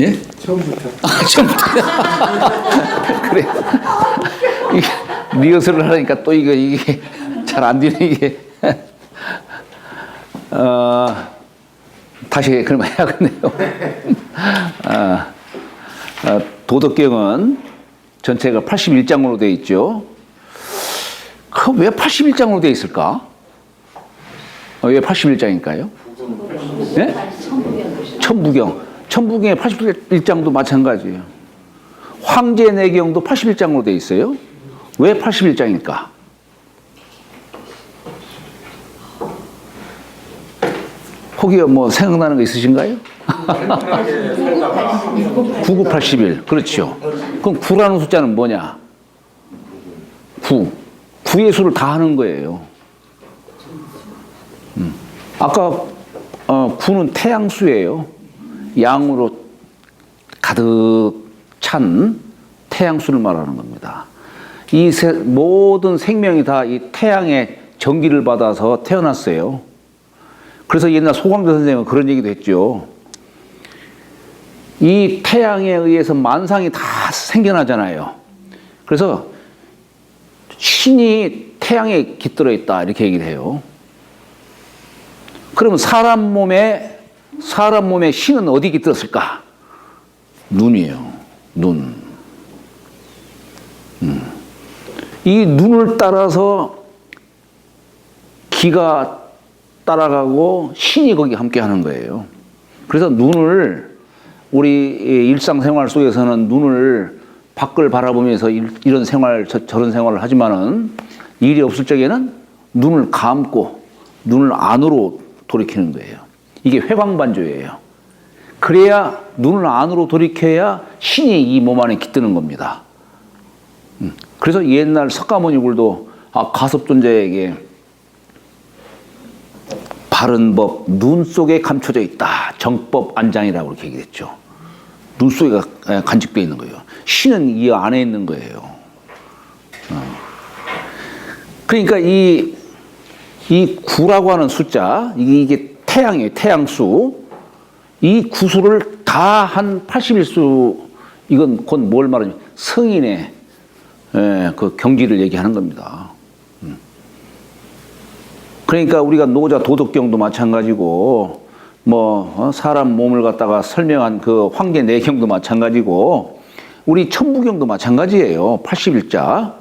예? 처음부터. 처음부터. 그래. 이게 리허설을 하니까 또 이게 잘 안 되네, 이게. 다시 그러면 해야겠네요. 도덕경은 전체가 81장으로 되어 있죠. 그 왜 81장으로 되어 있을까? 왜 81장일까요? 네? 천부경. 천부경의 81장도 마찬가지예요. 황제내경도 81장으로 되어 있어요. 왜 81장일까? 혹시 뭐 생각나는 거 있으신가요? 9981. 그렇죠. 그럼 9라는 숫자는 뭐냐? 9. 9의 수를 다 하는 거예요. 아까 9는 태양수예요. 양으로 가득 찬 태양수를 말하는 겁니다. 이 모든 생명이 다 이 태양의 전기를 받아서 태어났어요. 그래서 옛날 소광조 선생님은 그런 얘기도 했죠. 이 태양에 의해서 만상이 다 생겨나잖아요. 그래서 신이 태양에 깃들어 있다 이렇게 얘기를 해요. 그러면 사람 몸에 신은 어디 깃들었을까? 눈이에요. 눈. 이 눈을 따라서 기가 따라가고 신이 거기 함께 하는 거예요. 그래서 눈을 우리 일상생활 속에서는 눈을 밖을 바라보면서 이런 생활 저런 생활을 하지만은 일이 없을 적에는 눈을 감고 눈을 안으로 돌이키는 거예요. 이게 회광반조예요. 그래야 눈을 안으로 돌이켜야 신이 이 몸 안에 깃드는 겁니다. 그래서 옛날 석가모니불도 가섭존자에게 바른 법 눈 속에 감춰져 있다. 정법 안장이라고 그렇게 얘기했죠. 눈 속에 간직되어 있는 거예요. 신은 이 안에 있는 거예요. 그러니까 이 9라고 하는 숫자, 이게 태양이에요. 태양수. 이 구수를 다 한 81수, 이건 곧 뭘 말하냐면 성인의 그 경지를 얘기하는 겁니다. 그러니까 우리가 노자 도덕경도 마찬가지고, 사람 몸을 갖다가 설명한 그 황제내경도 마찬가지고, 우리 천부경도 마찬가지예요. 81자.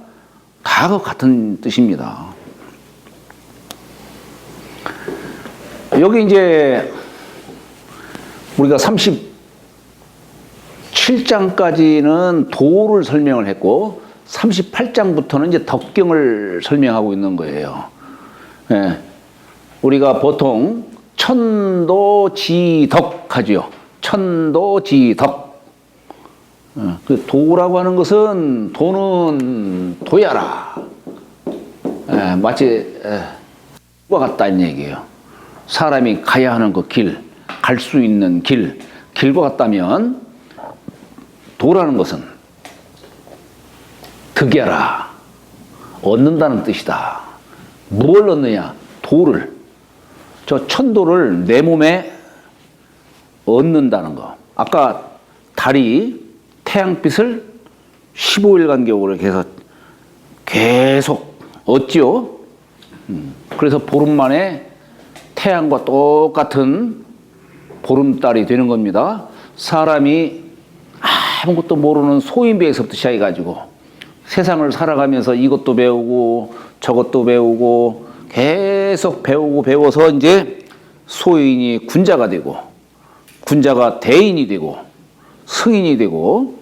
다 같은 뜻입니다. 여기 이제 우리가 37장까지는 도를 설명을 했고 38장부터는 이제 덕경을 설명하고 있는 거예요. 예. 우리가 보통 천도지덕 하죠. 천도지덕. 그 도라고 하는 것은 도는 도야라. 예, 마치 과 같다는 얘기예요. 사람이 가야 하는 그 길, 갈 수 있는 길과 같다면 도라는 것은 득여라, 얻는다는 뜻이다. 뭘 얻느냐? 도를. 저 천도를 내 몸에 얻는다는 거. 아까 달이 태양빛을 15일 간격으로 계속 얻지요. 그래서 보름 만에 태양과 똑같은 보름달이 되는 겁니다. 사람이 아무것도 모르는 소인배에서부터 시작해가지고 세상을 살아가면서 이것도 배우고 저것도 배우고 계속 배워서 이제 소인이 군자가 되고 군자가 대인이 되고 승인이 되고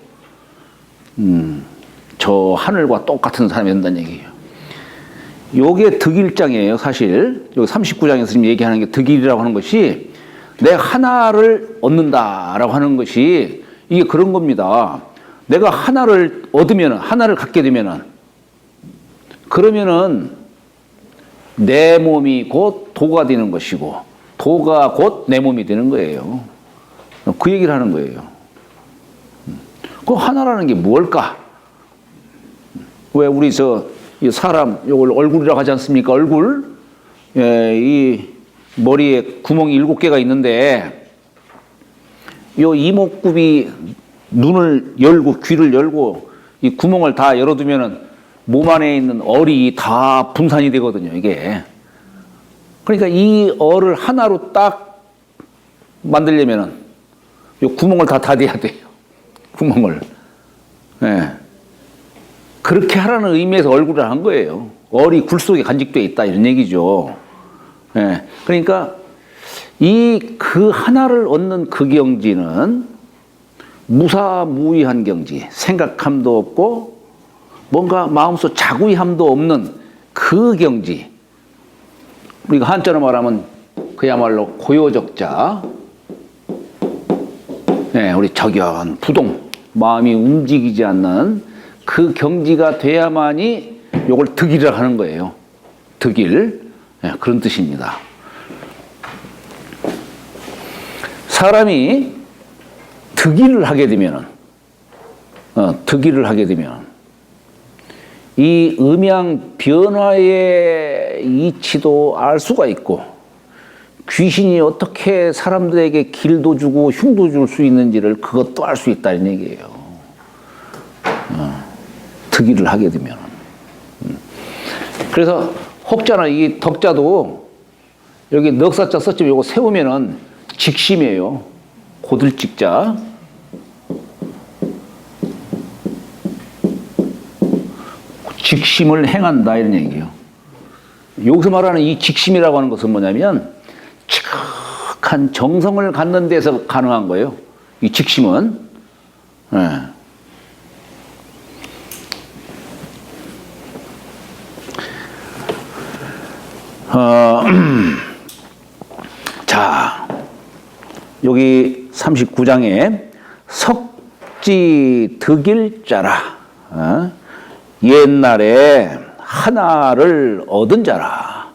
저 하늘과 똑같은 사람이 된다는 얘기예요. 요게 득일장이에요. 사실 여기 39장에서 지금 얘기하는 게 득일이라고 하는 것이 내 하나를 얻는다라고 하는 것이 이게 그런 겁니다. 내가 하나를 얻으면, 하나를 갖게 되면은, 그러면은 내 몸이 곧 도가 되는 것이고 도가 곧 내 몸이 되는 거예요. 그 얘기를 하는 거예요. 그 하나라는 게 뭘까? 왜 우리 이 사람 요걸 얼굴이라고 하지 않습니까? 얼굴. 이 머리에 구멍이 7개가 있는데 요 이목구비 눈을 열고 귀를 열고 이 구멍을 다 열어두면은 몸 안에 있는 얼이 다 분산이 되거든요, 이게. 그러니까 이 얼을 하나로 딱 만들려면은 요 구멍을 다 닫아야 돼요. 구멍을. 예. 그렇게 하라는 의미에서 얼굴을 한 거예요. 얼이 굴 속에 간직되어 있다 이런 얘기죠. 예. 그러니까 그 하나를 얻는 그 경지는 무사무위한 경지, 생각함도 없고 뭔가 마음속 자구이함도 없는 그 경지. 우리가 한자로 말하면 그야말로 고요적자. 예, 우리 적연, 부동, 마음이 움직이지 않는 그 경지가 돼야만이 요걸 득이라 하는 거예요. 득일. 예, 그런 뜻입니다. 사람이 득일을 하게 되면은, 득일을 하게 되면, 이 음양 변화의 이치도 알 수가 있고, 귀신이 어떻게 사람들에게 길도 주고 흉도 줄 수 있는지를 그것도 알 수 있다는 얘기예요. 득일을 하게 되면. 그래서 혹자나 이 덕자도 여기 넉사자 썼지만 이거 세우면은 직심이에요. 고들직자. 직심을 행한다 이런 얘기예요. 여기서 말하는 이 직심이라고 하는 것은 뭐냐면 지극한 정성을 갖는 데서 가능한 거예요. 이 직심은. 네. 자, 여기 39장에 석지 득일자라. 옛날에 하나를 얻은 자라.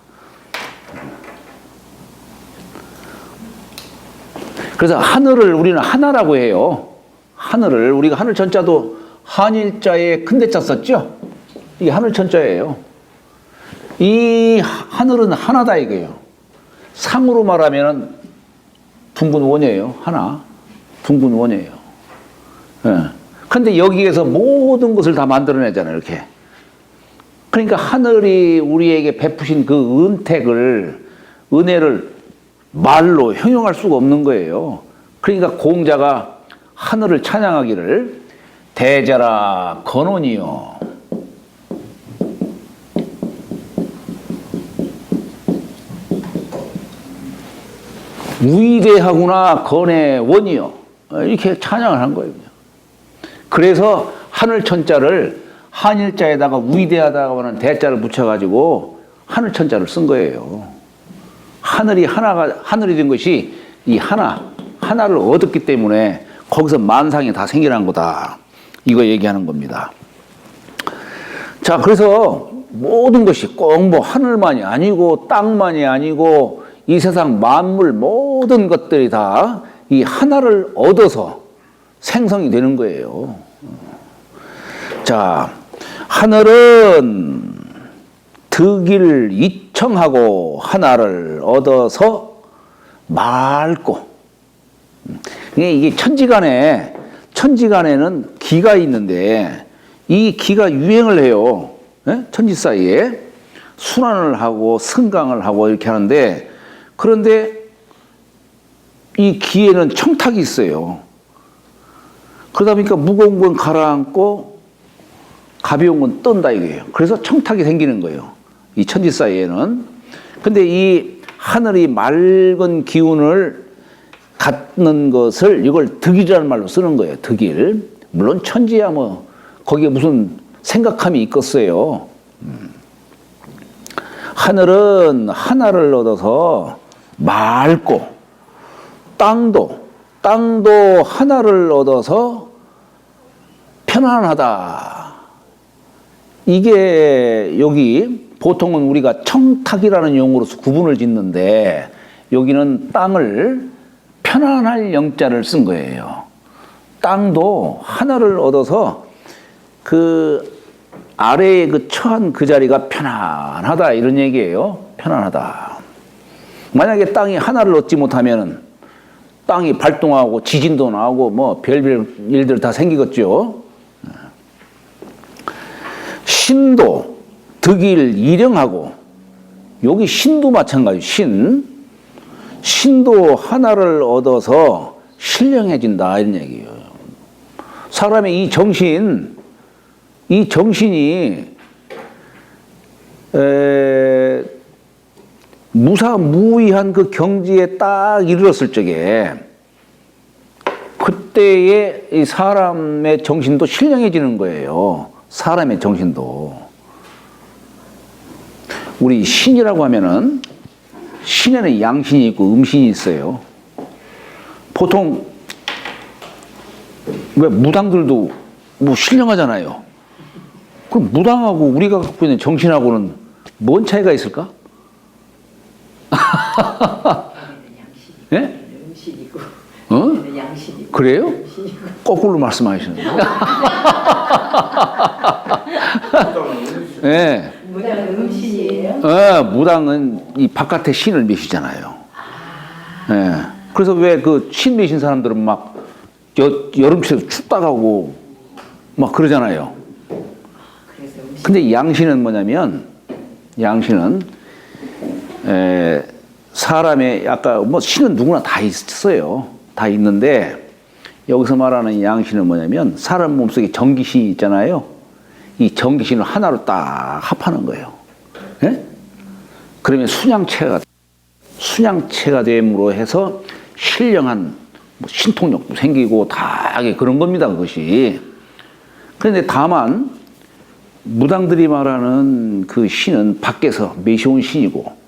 그래서 하늘을 우리는 하나라고 해요. 하늘을 우리가 하늘 천자도 한일자에 큰대자 썼죠. 이게 하늘 천자예요. 이 하늘은 하나다 이거예요. 상으로 말하면 둥근 원이에요. 하나. 둥근 원이에요. 그런데 여기에서 모든 것을 다 만들어내잖아요. 이렇게. 그러니까 하늘이 우리에게 베푸신 그 은혜를 말로 형용할 수가 없는 거예요. 그러니까 공자가 하늘을 찬양하기를 대자라 건원이요. 위대하구나 건의 원이요. 이렇게 찬양을 한 거예요. 그래서 하늘 천자를 한일자에다가 위대하다고 하는 대자를 붙여가지고 하늘 천자를 쓴 거예요. 하늘이 된 것이 이 하나를 얻었기 때문에 거기서 만상이 다 생겨난 거다. 이거 얘기하는 겁니다. 자, 그래서 모든 것이 꼭 뭐 하늘만이 아니고 땅만이 아니고 이 세상 만물 모든 것들이 다 이 하나를 얻어서 생성이 되는 거예요. 자, 하늘은 득일 이청하고 하나를 얻어서 맑고. 이게 천지간에는 기가 있는데 이 기가 유행을 해요. 천지 사이에 순환을 하고 승강을 하고 이렇게 하는데, 그런데 이 기에는 청탁이 있어요. 그러다 보니까 무거운 건 가라앉고 가벼운 건 뜬다 이거예요. 그래서 청탁이 생기는 거예요. 이 천지 사이에는. 근데 이 하늘이 맑은 기운을 갖는 것을 이걸 득일이라는 말로 쓰는 거예요. 득일. 물론 천지야 뭐 거기에 무슨 생각함이 있겠어요. 하늘은 하나를 얻어서 맑고, 땅도 하나를 얻어서 편안하다. 이게 여기 보통은 우리가 청탁이라는 용어로서 구분을 짓는데 여기는 땅을 편안할 영자를 쓴 거예요. 땅도 하나를 얻어서 그 아래에 그 처한 그 자리가 편안하다 이런 얘기예요. 편안하다. 만약에 땅이 하나를 얻지 못하면 땅이 발동하고 지진도 나고 뭐 별별 일들 다 생기겠죠. 신도 득일 일용하고, 여기 신도 마찬가지. 신도 하나를 얻어서 신령해진다 이런 얘기예요. 사람의 이 정신이 무사무위한 그 경지에 딱 이르렀을 적에, 그때에 이 사람의 정신도 신령해지는 거예요. 사람의 정신도. 우리 신이라고 하면은 신에는 양신이 있고 음신이 있어요. 보통 왜 무당들도 뭐 신령하잖아요. 그럼 무당하고 우리가 갖고 있는 정신하고는 뭔 차이가 있을까? 예? 음식이고, 양식이고. 그래요? 거꾸로 말씀하시는데. 예. 무당은 음식이에요? 무당은 이 바깥에 신을 메시잖아요. 예. 그래서 왜 그 신 메신 사람들은 막 여름철에 춥다 가고 막 그러잖아요. 근데 양신은 뭐냐면, 양신은 사람의, 아까 뭐 신은 누구나 다 있어요. 다 있는데 여기서 말하는 양신은 뭐냐면, 사람 몸속에 정기신이 있잖아요. 이 정기신을 하나로 딱 합하는 거예요. 예? 그러면 순양체가 됨으로 해서 신령한 뭐 신통력도 생기고 다 그런 겁니다, 그것이. 그런데 다만 무당들이 말하는 그 신은 밖에서 메시온 신이고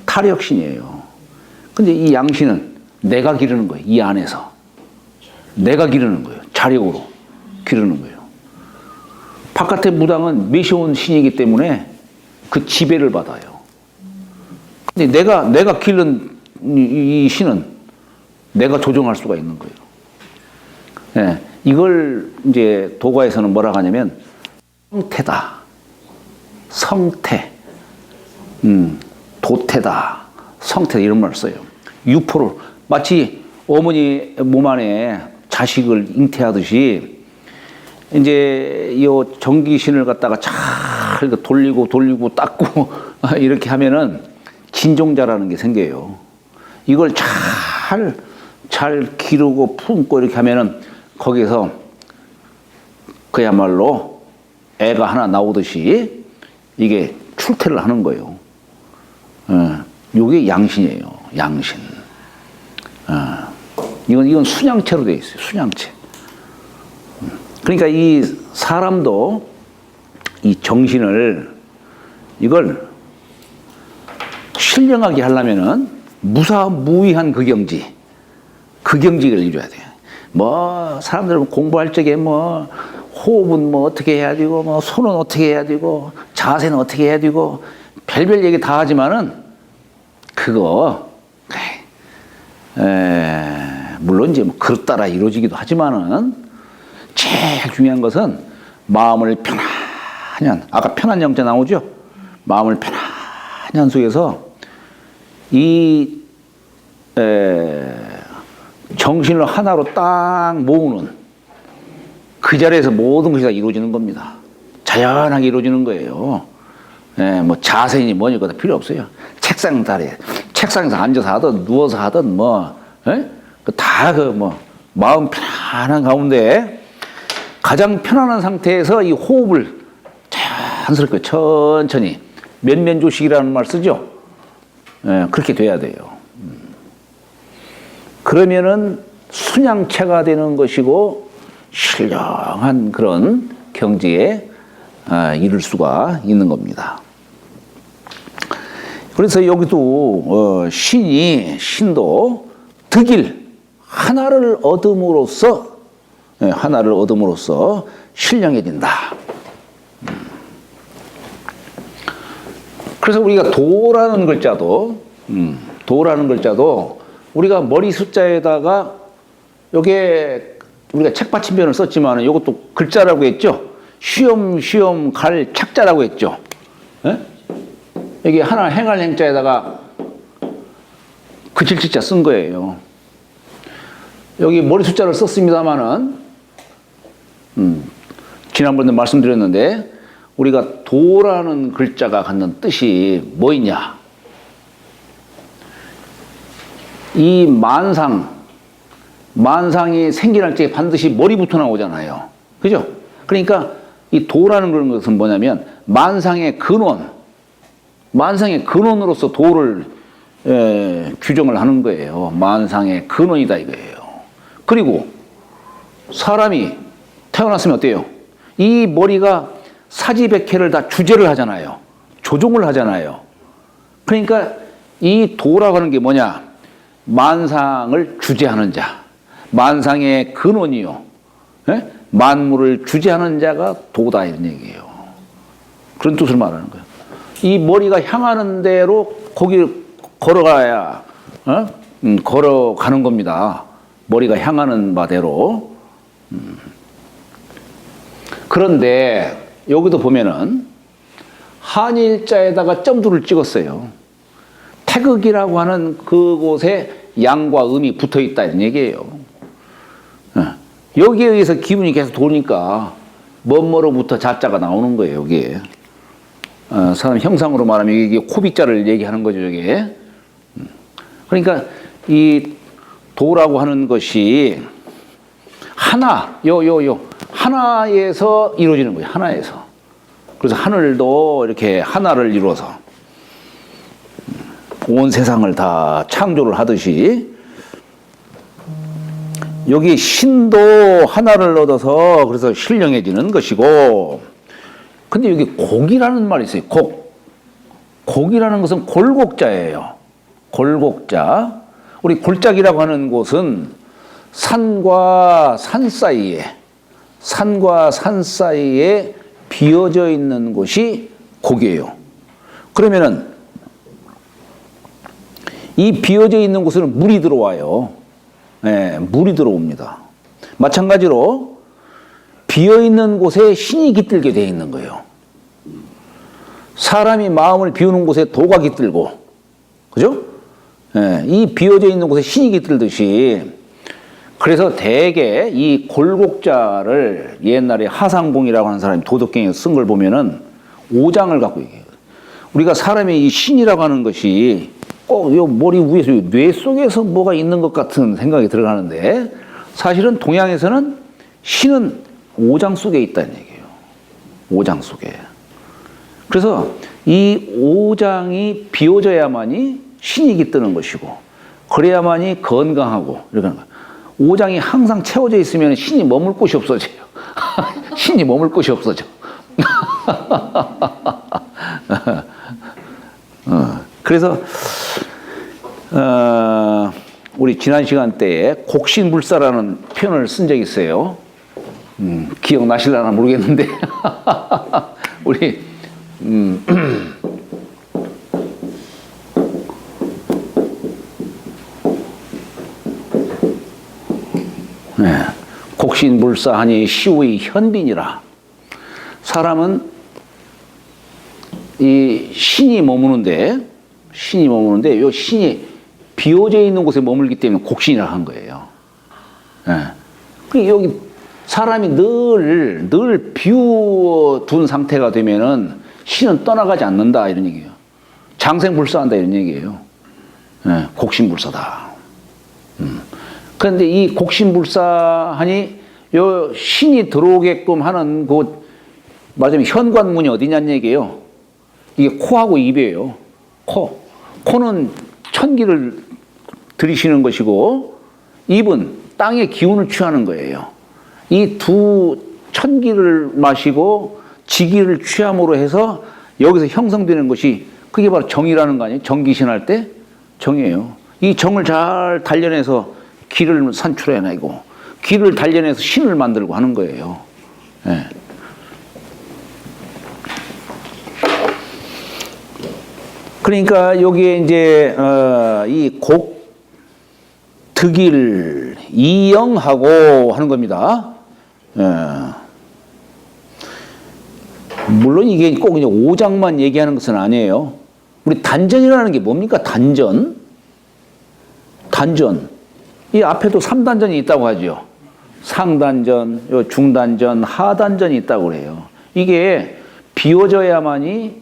타력신이에요. 근데 이 양신은 내가 기르는 거예요. 이 안에서 내가 기르는 거예요. 자력으로 기르는 거예요. 바깥의 무당은 메시온 신이기 때문에 그 지배를 받아요. 근데 내가 기른 이 신은 내가 조정할 수가 있는 거예요. 예, 이걸 이제 도가에서는 뭐라고 하냐면 성태다. 성태. 도태다. 성태다. 이런 말을 써요. 유포를, 마치 어머니 몸 안에 자식을 잉태하듯이, 이제 이 정기신을 갖다가 잘 돌리고 닦고 이렇게 하면은 진종자라는 게 생겨요. 이걸 잘 기르고 품고 이렇게 하면은 거기서 그야말로 애가 하나 나오듯이 이게 출태를 하는 거예요. 이게 양신이에요. 양신. 이건 순양체로 되어 있어요. 순양체. 그러니까 이 사람도 이 정신을, 이걸 신령하게 하려면은 무사무위한 그 경지를 이뤄야 돼요. 뭐 사람들은 공부할 적에 뭐 호흡은 뭐 어떻게 해야 되고, 뭐 손은 어떻게 해야 되고, 자세는 어떻게 해야 되고, 별별 얘기 다 하지만은 그거 물론 이제 뭐 그릇 따라 이루어지기도 하지만은 제일 중요한 것은 마음을 편안히 한, 아까 편한 영자 나오죠? 마음을 편안히 한 속에서 이 정신을 하나로 딱 모으는 그 자리에서 모든 것이 다 이루어지는 겁니다. 자연하게 이루어지는 거예요. 뭐 자세니 뭐니 그거 다 필요 없어요. 책상에서 앉아서 하든 누워서 하든 뭐 다 뭐 마음 편안한 가운데 가장 편안한 상태에서 이 호흡을 자연스럽게 천천히, 면면조식이라는 말 쓰죠. 그렇게 돼야 돼요. 그러면은 순양체가 되는 것이고 신령한 그런 경지에 이를 수가 있는 겁니다. 그래서 여기도 신도 득일 하나를 얻음으로써 신령해진다. 그래서 우리가 도라는 글자도 우리가 머리 숫자에다가 요게 우리가 책받침변을 썼지만 이것도 글자라고 했죠. 쉬엄쉬엄 갈 착자라고 했죠. 예? 여기 하나 행할 행자에다가 그칠치자 쓴 거예요. 여기 머리 숫자를 썼습니다마는, 지난번에 말씀드렸는데, 우리가 도라는 글자가 갖는 뜻이 뭐 있냐? 이 만상이 생겨날 때 반드시 머리부터 나오잖아요. 그죠? 그러니까 이 도라는 그런 것은 뭐냐면 만상의 근원으로서 도를 규정을 하는 거예요. 만상의 근원이다 이거예요. 그리고 사람이 태어났으면 어때요? 이 머리가 사지백회를 다 주제를 하잖아요. 조종을 하잖아요. 그러니까 이 도라고 하는 게 뭐냐? 만상을 주재하는 자, 만상의 근원이요. 예? 만물을 주재하는 자가 도다 이런 얘기예요. 그런 뜻을 말하는 거예요. 이 머리가 향하는 대로 거기 걸어가야 걸어가는 겁니다. 머리가 향하는 바대로. 그런데 여기도 보면은 한일자에다가 점두를 찍었어요. 태극이라고 하는 그곳에 양과 음이 붙어 있다 이런 얘기예요. 여기에 의해서 기운이 계속 도니까 뭐뭐로부터 자자가 나오는 거예요. 여기에 사람 형상으로 말하면 이게 코빗자를 얘기하는 거죠. 여기에. 그러니까 이 도라고 하는 것이 하나에서 이루어지는 거예요. 하나에서. 그래서 하늘도 이렇게 하나를 이루어서 온 세상을 다 창조를 하듯이 여기 신도 하나를 얻어서 그래서 신령해지는 것이고, 근데 여기 곡이라는 말이 있어요. 곡이라는 것은 골곡자예요. 골곡자. 우리 골짜기라고 하는 곳은 산과 산 사이에 비어져 있는 곳이 곡이에요. 그러면은 이 비어져 있는 곳에는 물이 들어와요. 네, 물이 들어옵니다. 마찬가지로 비어 있는 곳에 신이 깃들게 되어 있는 거예요. 사람이 마음을 비우는 곳에 도가 깃들고, 그죠? 네, 이 비어져 있는 곳에 신이 깃들듯이, 그래서 대개 이 골곡자를 옛날에 하상봉이라고 하는 사람이 도덕경에 쓴 걸 보면은 5장을 갖고 얘기해요. 우리가 사람의 이 신이라고 하는 것이 꼭 요 머리 위에서 뇌 속에서 뭐가 있는 것 같은 생각이 들어가는데, 사실은 동양에서는 신은 5장 속에 있다는 얘기예요. 5장 속에. 그래서 이 5장이 비워져야만이 신이 깃드는 것이고, 그래야만이 건강하고 이렇게 하는 거예요. 5장이 항상 채워져 있으면 신이 머물 곳이 없어져요. 신이 머물 곳이 없어져. 그래서 우리 지난 시간 때에 곡신불사라는 표현을 쓴 적이 있어요. 기억나실려나 모르겠는데 우리 네, 곡신불사하니 시우의 현빈이라. 사람은 이 신이 머무는데 요 신이 비어져 있는 곳에 머물기 때문에 곡신이라 한 거예요. 네. 여기 사람이 늘 비워둔 상태가 되면은 신은 떠나가지 않는다 이런 얘기예요. 장생불사한다 이런 얘기예요. 네, 곡신불사다. 그런데 이 곡신불사하니 요 신이 들어오게끔 하는 곳, 말하자면 현관문이 어디냐는 얘기예요. 이게 코하고 입이에요. 코는 천기를 들이쉬는 것이고, 입은 땅의 기운을 취하는 거예요. 이 두 천기를 마시고 지기를 취함으로 해서 여기서 형성되는 것이, 그게 바로 정이라는 거 아니에요? 정기신할 때 정이에요. 이 정을 잘 단련해서 기를 산출해내고, 기를 단련해서 신을 만들고 하는 거예요. 네. 그러니까 여기에 이제 이 곡득일 이영하고 하는 겁니다. 물론 이게 꼭 이제 5장만 얘기하는 것은 아니에요. 우리 단전이라는 게 뭡니까? 단전? 단전. 이 앞에도 3단전이 있다고 하죠. 상단전, 요 중단전, 하단전이 있다고 그래요. 이게 비워져야만이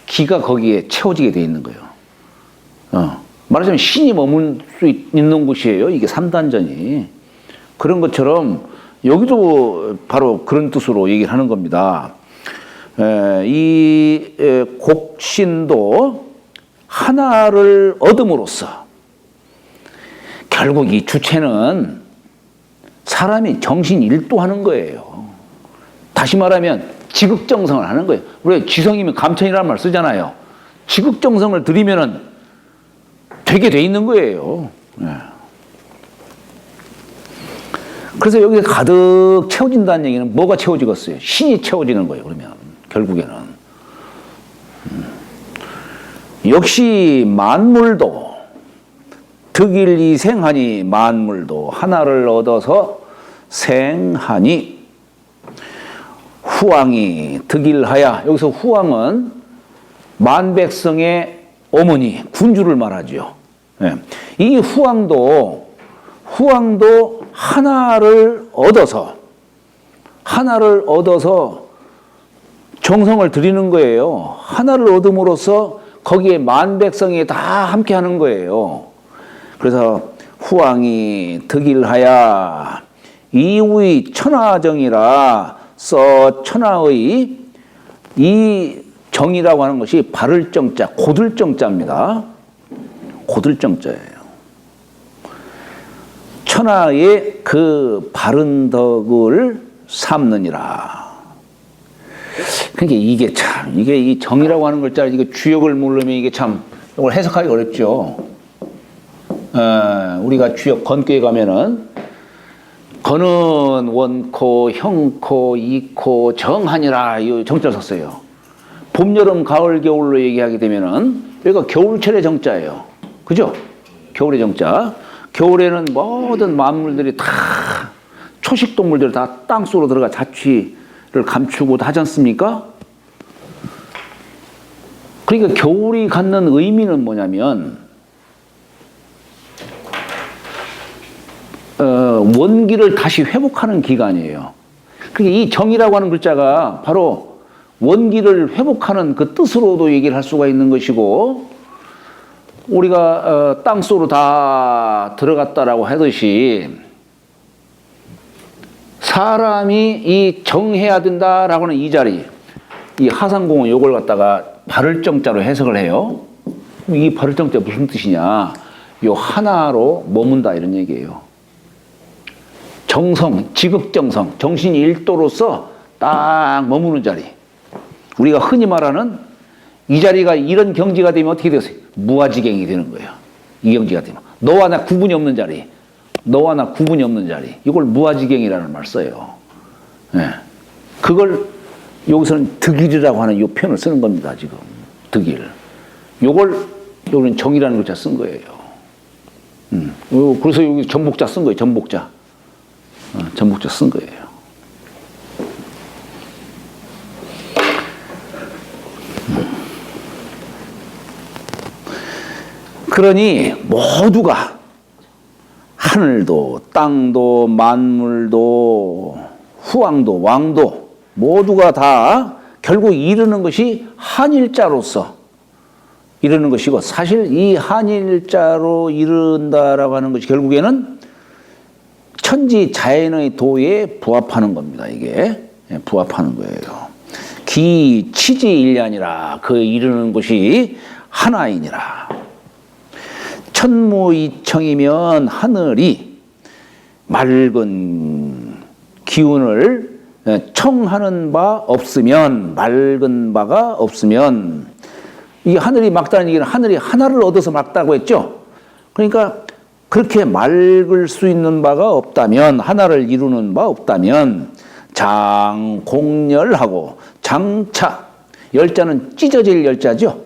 기가 거기에 채워지게 돼 있는 거예요. 말하자면 신이 머물 수 있는 곳이에요. 이게 3단전이. 그런 것처럼 여기도 바로 그런 뜻으로 얘기를 하는 겁니다. 이 곡신도 하나를 얻음으로써 결국 이 주체는 사람이 정신 일도하는 거예요. 다시 말하면 지극정성을 하는 거예요. 우리가 지성이면 감천이라는 말 쓰잖아요. 지극정성을 들이면은 되게 돼 있는 거예요. 그래서 여기에 가득 채워진다는 얘기는 뭐가 채워지겠어요? 신이 채워지는 거예요. 그러면 결국에는 역시 만물도 득일이 생하니 만물도 하나를 얻어서 생하니 후왕이 득일하야. 여기서 후왕은 만백성의 어머니 군주를 말하죠. 이 후왕도 하나를 얻어서 정성을 들이는 거예요. 하나를 얻음으로써 거기에 만백성이 다 함께 하는 거예요. 그래서 후왕이 득일하야 이의 천하정이라 써 천하의 이 정이라고 하는 것이 바를 정자, 고들 정자입니다. 고들 정자예요. 천하의 그 바른 덕을 삼느니라. 그러니까 이게 이 정이라고 하는 글자, 이게 주역을 모르면 이게 참 이걸 해석하기 어렵죠. 우리가 주역 건교에 가면은 건은 원코, 형코, 이코, 정하니라 이 정자를 썼어요. 봄, 여름, 가을, 겨울로 얘기하게 되면은 여기가 겨울철의 정자예요. 그죠? 겨울의 정자. 겨울에는 모든 만물들이 다 초식 동물들이 다 땅속으로 들어가 자취를 감추고 하지 않습니까? 그러니까 겨울이 갖는 의미는 뭐냐면 원기를 다시 회복하는 기간이에요. 그러니까 이 정이라고 하는 글자가 바로 원기를 회복하는 그 뜻으로도 얘기를 할 수가 있는 것이고, 우리가 땅속으로 다 들어갔다라고 하듯이 사람이 이 정해야 된다라고 하는 이 자리, 이 하상공은 요걸 갖다가 바를 정자로 해석을 해요. 이 바를 정자 무슨 뜻이냐? 요 하나로 머문다 이런 얘기예요. 정성, 지극정성, 정신이 일도로서 딱 머무는 자리. 우리가 흔히 말하는 이 자리가 이런 경지가 되면 어떻게 되겠어요? 무아지경이 되는 거예요. 이 경지가 되면. 너와 나 구분이 없는 자리. 너와 나 구분이 없는 자리. 이걸 무아지경이라는 말 써요. 그걸 여기서는 득일이라고 하는 이 표현을 쓰는 겁니다. 지금. 득일. 요걸 여기는 정이라는 글자 쓴 거예요. 그래서 여기 전복자 쓴 거예요. 전복자. 전복자 쓴 거예요. 그러니 모두가 하늘도 땅도 만물도 후왕도 왕도 모두가 다 결국 이르는 것이 한일자로서 이르는 것이고, 사실 이 한일자로 이른다라고 하는 것이 결국에는 천지 자연의 도에 부합하는 겁니다. 이게 부합하는 거예요. 기 치지일냐니라. 그 이르는 것이 하나이니라. 천무이청이면 하늘이 맑은 기운을 청하는 바 없으면, 맑은 바가 없으면, 이 하늘이 맑다는 얘기는 하늘이 하나를 얻어서 맑다고 했죠. 그러니까 그렇게 맑을 수 있는 바가 없다면, 하나를 이루는 바 없다면 장공열하고 장차, 열자는 찢어질 열자죠.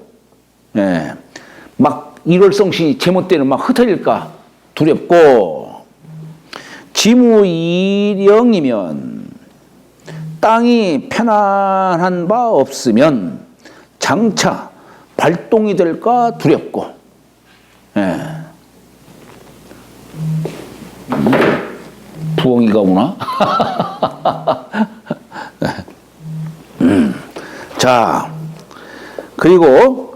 막 일월성신이 제멋대로 막 흩어질까 두렵고, 지무일영이면 땅이 편안한 바 없으면 장차 발동이 될까 두렵고, 부엉이가 오나? 자, 그리고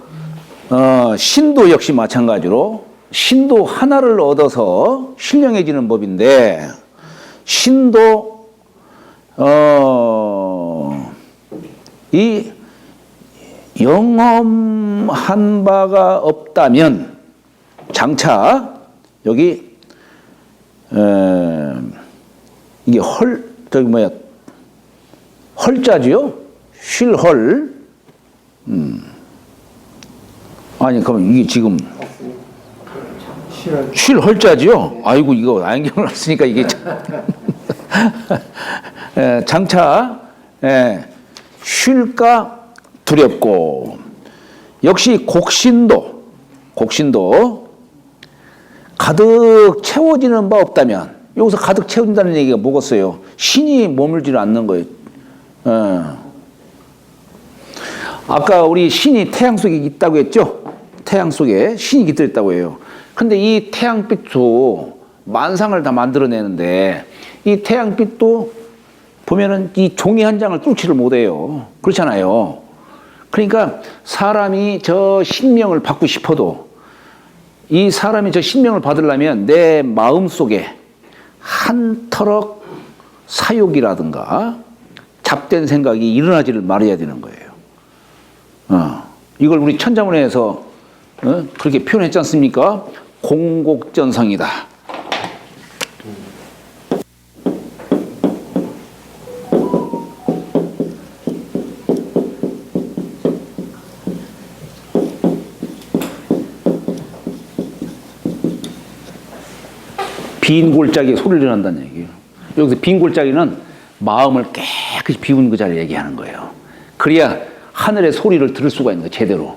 신도 역시 마찬가지로 신도 하나를 얻어서 신령해지는 법인데, 신도 이 영험한 바가 없다면 장차 여기 이게 헐자지요? 쉴헐. 아니 그럼 이게 지금 쉴헐자지요? 아이고 이거 안경을 쓰니까 이게 장차 쉴까 두렵고, 역시 곡신도 가득 채워지는 바 없다면, 여기서 가득 채운다는 얘기가 뭐겠어요? 신이 머물지를 않는 거예요. 아까 우리 신이 태양 속에 있다고 했죠? 태양 속에 신이 깃들어 있다고 해요. 근데 이 태양빛도 만상을 다 만들어내는데, 이 태양빛도 보면은 이 종이 한 장을 뚫지를 못해요. 그렇잖아요. 그러니까 사람이 저 신명을 받고 싶어도, 이 사람이 저 신명을 받으려면 내 마음 속에 한 터럭 사욕이라든가 잡된 생각이 일어나지를 말아야 되는 거예요. 이걸 우리 천자문에서 그렇게 표현했지 않습니까? 공곡전성이다. 빈 골짜기에 소리를 난다는 얘기예요. 여기서 빈 골짜기는 마음을 깨끗이 비운 그 자리를 얘기하는 거예요. 그래야 하늘의 소리를 들을 수가 있는 거예요, 제대로.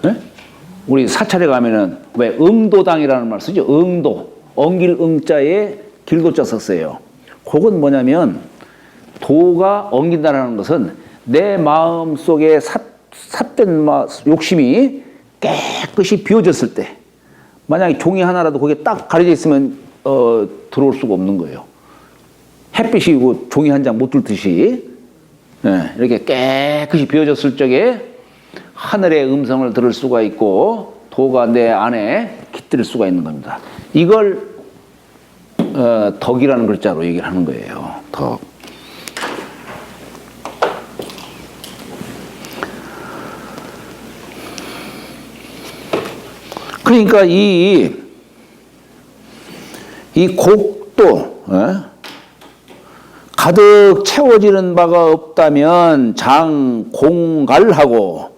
네? 우리 사찰에 가면은 왜 응도당이라는 말 쓰죠? 응도. 엉길 응자에 길도자 썼어요. 그건 뭐냐면, 도가 엉긴다는 것은 내 마음 속에 삿된 욕심이 깨끗이 비워졌을 때, 만약에 종이 하나라도 거기에 딱 가려져 있으면 들어올 수가 없는 거예요. 햇빛이 종이 한 장 못 들듯이 이렇게 깨끗이 비워졌을 적에 하늘의 음성을 들을 수가 있고, 도가 내 안에 깃들 수가 있는 겁니다. 이걸 덕이라는 글자로 얘기를 하는 거예요. 덕. 그러니까 이 곡도 가득 채워지는 바가 없다면 장공갈하고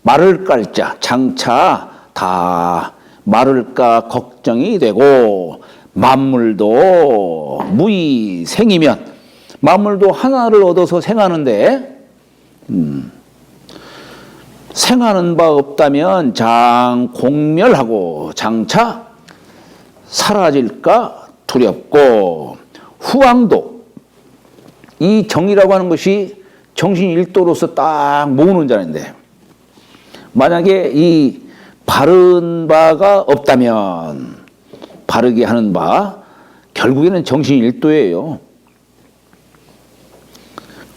마를 깔자, 장차 다 마를까 걱정이 되고, 만물도 무의 생이면, 만물도 하나를 얻어서 생하는데 생하는 바 없다면 장공멸하고 장차 사라질까 두렵고, 후왕도, 이 정이라고 하는 것이 정신 일도로서 딱 모으는 자인데, 만약에 이 바른 바가 없다면, 바르게 하는 바, 결국에는 정신 일도예요.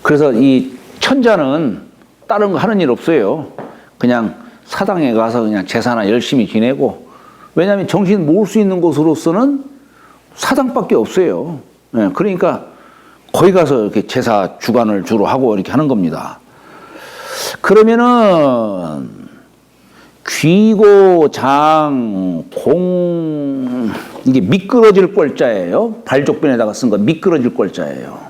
그래서 이 천자는 다른 거 하는 일 없어요. 그냥 사당에 가서 그냥 제사나 열심히 지내고, 왜냐하면 정신 모을 수 있는 곳으로서는 사당밖에 없어요. 그러니까 거기 가서 이렇게 제사 주관을 주로 하고 이렇게 하는 겁니다. 그러면은 귀고 장 공, 이게 미끄러질 꼴자예요. 발족변에다가 쓴 거 미끄러질 꼴자예요.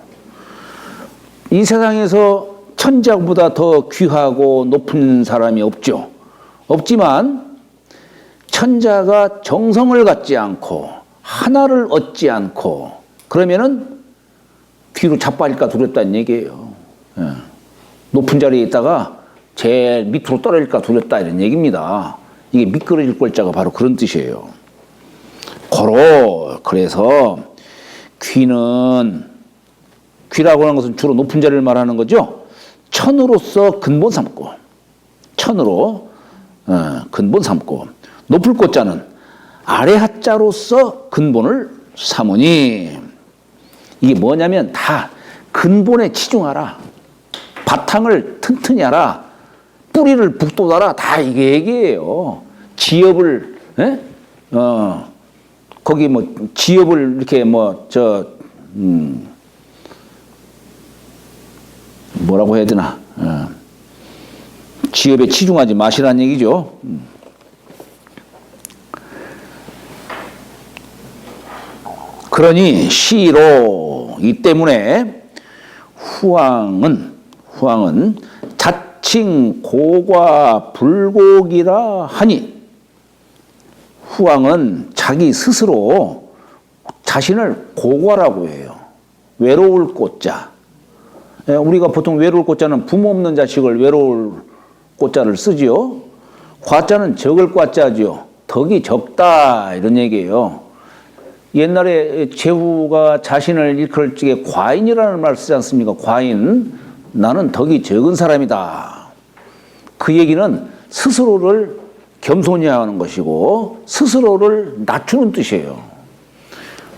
이 세상에서 천자보다 더 귀하고 높은 사람이 없죠. 없지만 천자가 정성을 갖지 않고 하나를 얻지 않고 그러면은 뒤로 자빠질까 두렵다는 얘기예요. 높은 자리에 있다가 제일 밑으로 떨어질까 두렵다 이런 얘기입니다. 이게 미끄러질 꼴자가 바로 그런 뜻이에요. 그래서 귀라고 하는 것은 주로 높은 자리를 말하는 거죠. 천으로서 근본 삼고, 천으로 근본 삼고, 높을 꽃자는 아래 하자로서 근본을 사모님. 이게 뭐냐면 다 근본에 치중하라. 바탕을 튼튼히 하라. 뿌리를 북돋아라. 다 이게 얘기예요. 지엽을, 에? 거기 뭐, 지엽을 이렇게 뭐라고 해야 되나. 지엽에 치중하지 마시라는 얘기죠. 그러니 시로 이 때문에 후왕은 자칭 고과 불곡이라 하니 후왕은 자기 스스로 자신을 고과라고 해요. 외로울 꽃자. 우리가 보통 외로울 꽃자는 부모 없는 자식을 외로울 꽃자를 쓰지요. 과자는 적을 과자죠. 덕이 적다 이런 얘기예요. 옛날에 제후가 자신을 일컬을 적에 과인이라는 말을 쓰지 않습니까? 과인. 나는 덕이 적은 사람이다. 그 얘기는 스스로를 겸손히 하는 것이고 스스로를 낮추는 뜻이에요.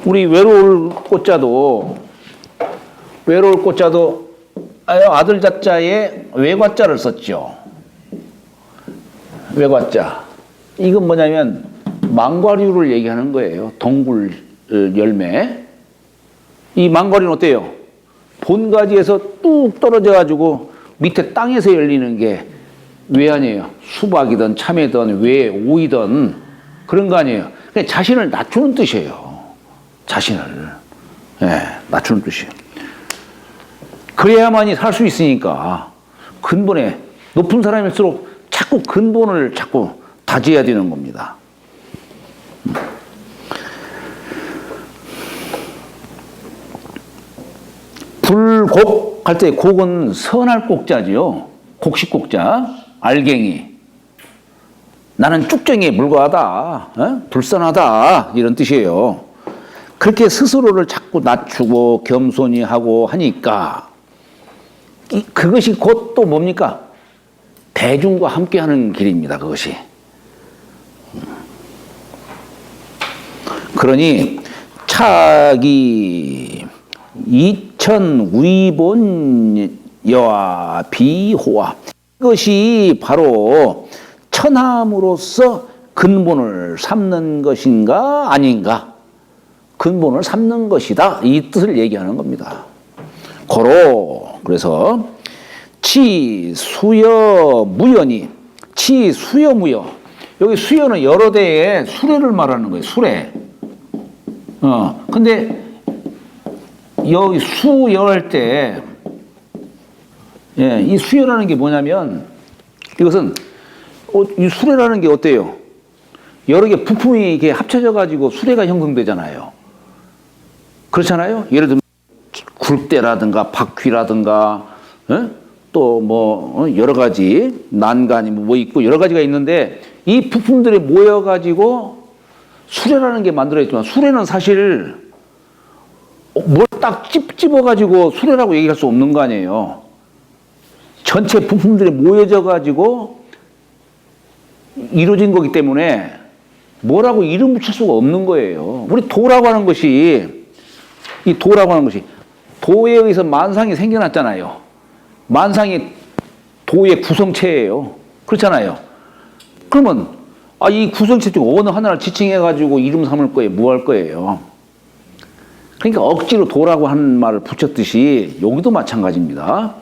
우리 외로울 꽃자도 아들 자자에 외과자를 썼죠. 외과자. 이건 뭐냐면 망과류를 얘기하는 거예요. 동굴 열매. 이 망과류는 어때요? 본가지에서 뚝 떨어져 가지고 밑에 땅에서 열리는 게 왜 아니에요? 수박이든 참외든 왜 오이든 그런 거 아니에요. 그냥 자신을 낮추는 뜻이에요. 자신을. 낮추는 뜻이에요. 그래야만이 살 수 있으니까 근본에 높은 사람일수록 자꾸 근본을 자꾸 다져야 되는 겁니다. 불곡 할 때 곡은 선할 곡자지요. 곡식곡자, 알갱이. 나는 쭉정이에 불과하다, 불선하다 이런 뜻이에요. 그렇게 스스로를 자꾸 낮추고 겸손히 하고 하니까 그것이 곧 또 뭡니까? 대중과 함께하는 길입니다. 그것이. 그러니 차기 이천 위본 여와 비호와 이것이 바로 천함으로써 근본을 삼는 것인가 아닌가? 근본을 삼는 것이다. 이 뜻을 얘기하는 겁니다. 고로 그래서 치 수여 무여니 치 수여 무여 여기 수여는 여러 대의 수레를 말하는 거예요. 수레. 근데 여기 수여할 때 이 수여라는 게 뭐냐면 이것은 이 수레라는 게 어때요? 여러 개 부품이 이렇게 합쳐져 가지고 수레가 형성되잖아요. 그렇잖아요. 예를 들면 굴대라든가 바퀴라든가 또 뭐 여러 가지 난간이 뭐 있고 여러 가지가 있는데 이 부품들이 모여 가지고 수레라는 게 만들어졌지만 수레는 사실 뭘 딱 집어 가지고 수레라고 얘기할 수 없는 거 아니에요. 전체 부품들이 모여져 가지고 이루어진 거기 때문에 뭐라고 이름 붙일 수가 없는 거예요. 우리 도라고 하는 것이 도에 의해서 만상이 생겨났잖아요. 만상이 도의 구성체예요. 그렇잖아요. 그러면 이 구성체 중 어느 하나를 지칭해 가지고 이름 삼을 거예요? 뭐 할 거예요? 그러니까 억지로 도라고 하는 말을 붙였듯이 여기도 마찬가지입니다.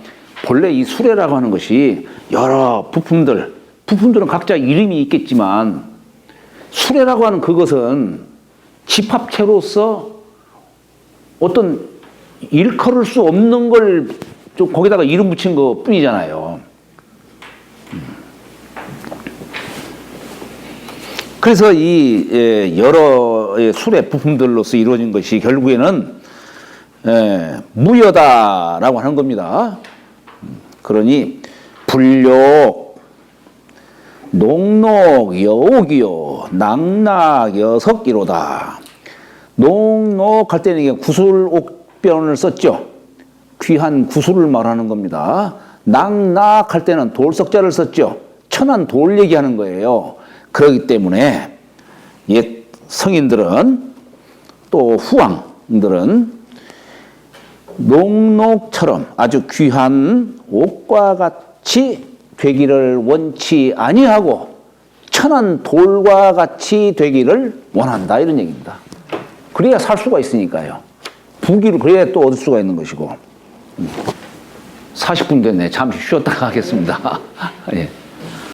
본래 이 수레라고 하는 것이 여러 부품들은 각자 이름이 있겠지만 수레라고 하는 그것은 집합체로서 어떤 일컬을 수 없는 걸 좀 거기다가 이름 붙인 것 뿐이잖아요. 그래서 이 여러 수레 부품들로서 이루어진 것이 결국에는 무여다라고 하는 겁니다. 그러니 불욕, 녹록, 여옥이요, 낙락, 여석이로다. 녹록할 때는 이게 구술옥변을 썼죠. 귀한 구술을 말하는 겁니다. 낙락할 때는 돌석자를 썼죠. 천한 돌 얘기하는 거예요. 그렇기 때문에 옛 성인들은 또 또 후왕들은 녹록처럼 아주 귀한 옷과 같이 되기를 원치 아니하고 천한 돌과 같이 되기를 원한다 이런 얘기입니다. 그래야 살 수가 있으니까요. 부귀를 그래야 또 얻을 수가 있는 것이고. 40분 됐네. 잠시 쉬었다가 하겠습니다. 예.